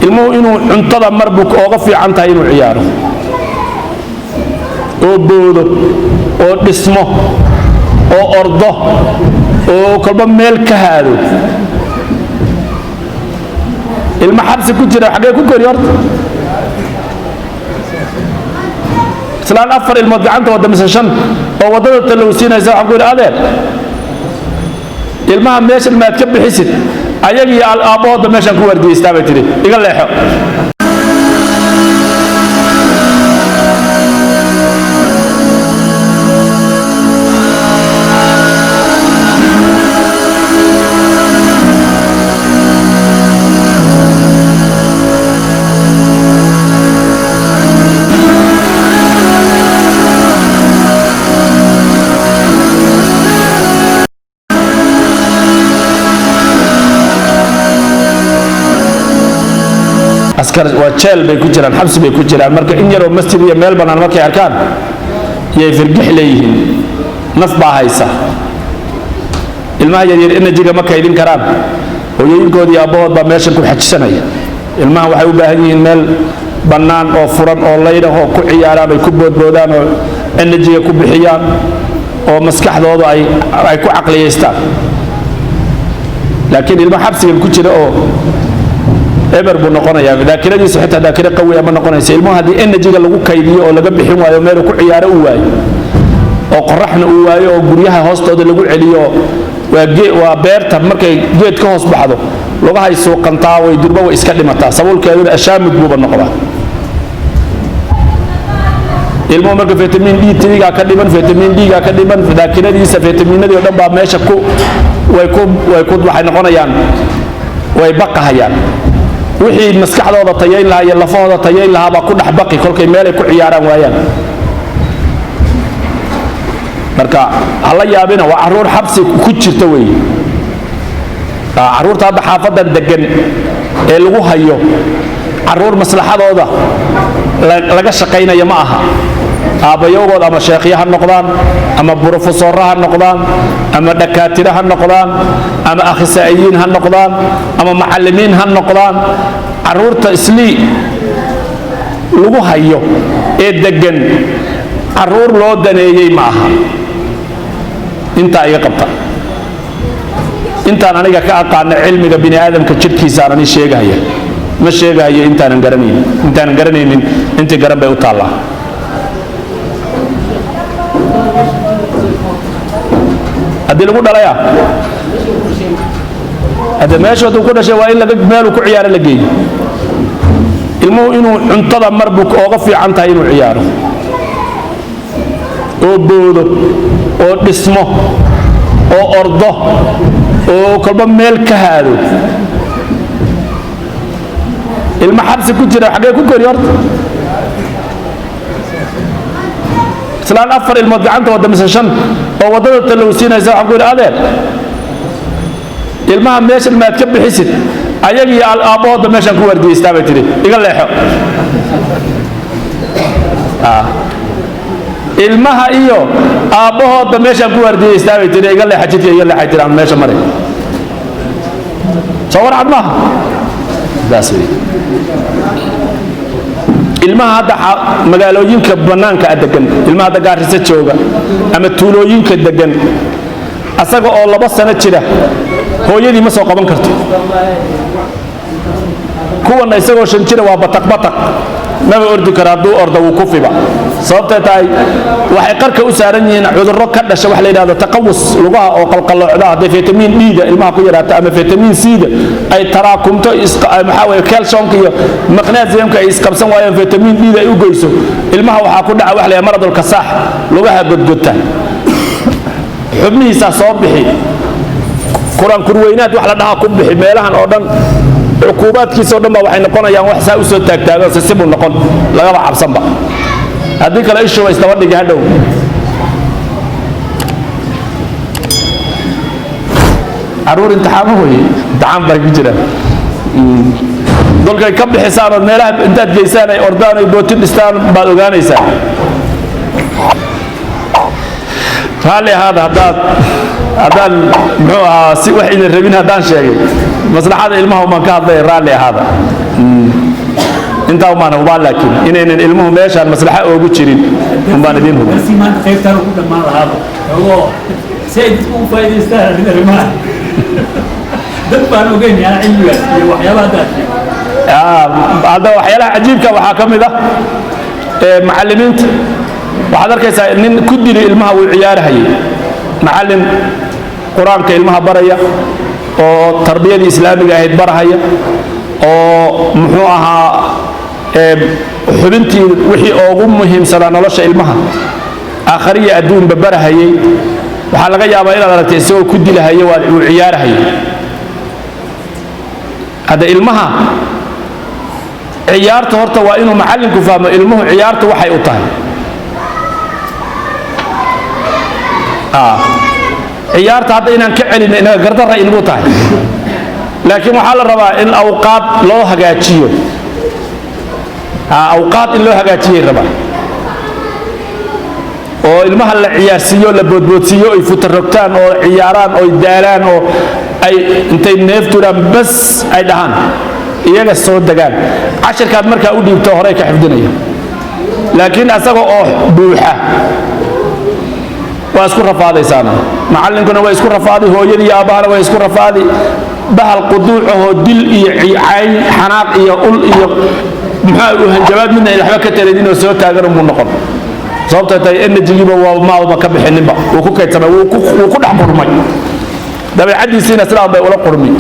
ilmuhu inuu cuntada marbu ooga fiican tahay inuu ciyaaro oo boodo oo dhismo oo ordo oo kolba meel ka haado ilma xabsi ku jira xagee ku kori horta islaan 4 ilmood gacanta wada mise 5 oo wadada talowsiinaysa waxaan ku yidhi adeer ilmaha meeshan maad ka bixisid ayagii aabbahooda meeshaan ku wardiyeystaa bay tidhi iga leexo askar waa jeel bay ku jiraan xabsi bay ku jiraan marka in yaroo masjid iyo meel banaan markay arkaan yay firgix leeyihiin naf baa haysa ilmaha yaryar enerjiga ma kaydin karaan hooyooyinkoodii aabbahood baa meeshan ku xajisanaya ilmaha waxay u baahan yihiin meel bannaan oo furan oo laydh oo ku ciyaaraan ay ku boodboodaan oo enerjiga ku bixiyaan oo maskaxdooda ay ku caqliyeystaan laakiin ilma xabsigan ku jira oo eber buu noqonayaa daakiradiisu xitaa daakiro qawi ama noqonaysa ilmuhu haddii enerjiga lagu kaydiyo oo laga bixin waayo meel ku ciyaaro u waayo oo qoraxna uu waayo oo guryaha hoostooda lagu celiyo waa beerta markay geed ka hoos baxdo lugahay suuqantaa way durba way iska dhimataa sabuulkeeduna ashaamid buuba noqdaa ilmuhu marka vitamin D tiga ka dhiman vitamin D ka dhiman daakiradiisa vitaminadii oo dhan baa meesha way waxay noqonayaan way baqahayaan wixii maskaxdooda tayeyn lahaa iyo lafahooda tayeyn lahaa baa ku dhaxbaqi kolkay meel ay ku ciyaaraan waayaan marka hala yaabina waa caruur xabsi ku jirta weey caruurta hadda xaafadan degan ee lagu hayo caruur maslaxadooda laga shaqaynaya ma aha aabayogood ama sheekhiya ha noqdaan ama brofesorra ha noqdaan ama dhakaatira ha noqdaan ama akhsaa'iyiin ha noqdaan ama macallimiin ha noqdaan caruurta islii lagu hayo ee degan caruur loo daneeyey ma aha intaa iga qabta intaan aniga ka aqaana cilmiga bini aadamka jidhkiisa aanani sheegaya ma sheegayo intaanan garanaynin intii garan bay u taallaa haddii lagu dhalaya hadda meeshoodu ku dhashay waa in meel ku ciyaaro la geeyo ilmuhu inuu cuntada marbu ooga fiican tahay inuu ciyaaro oo boodo oo dhismo oo ordo oo kolba meel ka haado ilma xabsi ku jira xagee ku kori horta islaan 4 ilmood gacanta wada mise 5 oo wadada talowsiinaysa waxaan ku yidhi adeer ilmaha meeshan maad ka bixisid ayagii aabbahooda meeshaan ku wardiyeystaa bay tidhi iga leexo ilmaha iyo aabbahooda meeshaan ku wardiyeystaa bay tidhi iga leexa jidka iga leexa jiraan meesha maray soo warcad maaha daas wey ilmaha hadda magaalooyinka bannaanka degan ilmaha hadda gaarisa jooga ama tuulooyinka degan asaga oo 2 sano jira hooyadii ma soo qaban karto kuwana isagoo 5 jira waa bataq maba ordi kara hadduu orda wuu ku fiba sababtay tahay waxay qarka u saaran yihiin cudurro ka dhasha wax la yidhaahdo taqawus lugaha oo qalqaloocda hadday vitamin D da ilmaha ku yaraato ama vitamin C da ay taraakumto maxaa weeye calciumka iyo magnesiumka ay isqabsan waayaan vitamin D da ay u goyso ilmaha waxaa ku dhaca wax la yidhaahdo maradul kasaax lugaha godgodta xubnihiisa soo bixi quraan kurweynaad wax la dhaha ku bixi meelahan oo dhan cuquubaadkiisa oo dhan baa waxay noqonayaan wax saa u soo taagtaago si buu noqon lagaba cabsanba haddii kale ishu way isdaba dhigi hadhow caruur imtixaamo weye imtixaan bay ku jiraan dolkay ka bixisaan oo meelaha intaad geysaan ay ordaan ay bootin dhistaan baad ogaanaysaa raalli ahaada haddaad haddaan muxuu ahaa si wax idin rabin haddaan sheegay maslaxada ilmaha umaan ka hadlay raalli ahaada intaa umaan hubaa laakiin inaynan ilmuhu meeshaan maslaxa oogu jirin umbaan idiin hubaa hadda waxyaalaha cajiibka waxaa ka mid ah macallimiinta waxaad arkaysaa nin ku dili ilmaha uu ciyaarahayay macallin qur-aanka ilmaha baraya oo tarbiyadii islaamiga ahayd barahaya oo muxuu ahaa xubintii wixii ugu muhiimsanaa nolosha ilmaha aakhariya adduunba barahayay waxaa laga yaabaa inaad aragtay isagoo ku dilahaya uu ciyaarahaya hadda ilmaha ciyaarta horta waa inuu macallinku fahmo ilmuhu ciyaartu waxay u tahay ciyaarta hadda inaan ka celin inaga gardarra inagu tahay laakiin waxaa la rabaa in awqaad loo hagaajiyo awqaad in loo hagaajiyay rabaa oo ilmaha la ciyaarsiiyo la boodboodsiiyo ay futarogtaan oo ciyaaraan oo daalaan oo ay intay neefturaan bas ay dhahaan iyaga soo degaan cashirkaad markaa u dhiibto horey ka xifdinaya laakiin asaga oo buuxa waa isku rafaadaysaana macallinkuna waa isku rafaadi hooyadii iyo aabbahana waa isku rafaadi bahal quduucahoo dil iyo cayn xanaaq iyo ul iyo muxuu hanjabaad midna waxba ka tareedin oo soo taagan buu noqon sababtoo tahay energy-giiba waa maaba ka bixinninba wuu ku kaydsamay wuu ku dhex qurmay dabeecaddiisiina sidaa bay ula qurmi